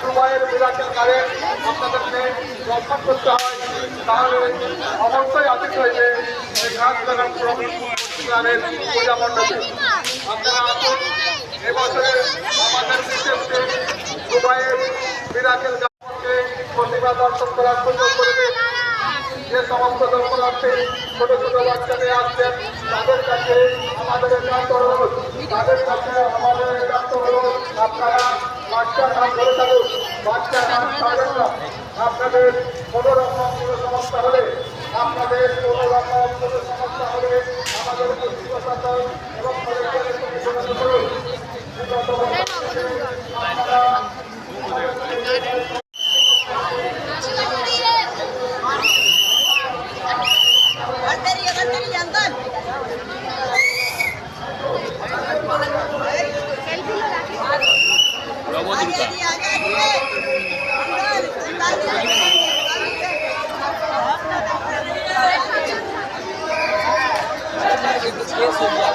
দুবাইয়ের miracle current আপনাদেরকে রক্ষণ করতে হয়, তাহলে অবশ্যই আদিত হইবে এই ঘাস বাগান প্রতিষ্ঠানের পূজা মণ্ডপে। আপনারা আসুন এবছরে আমাদের বিশেষ দুবাইয়ের মিরাকেল গাছকে প্রতিভা দর্শন করার সুযোগ করবে। যে সমস্ত দর্শনার্থী ছোট ছোট বাচ্চাদের আসছেন তাদের কাছে আমাদের একান্ত অনুরোধ, আপনারা বাচ্চার নাম ধরে থাকুন, বাচ্চার নাম ছাড়বেন না। আপনাদের কোনো রকম কোনো সমস্যা হলে আমাদের প্রশাসন এবং যোগাযোগ করুন। Yes,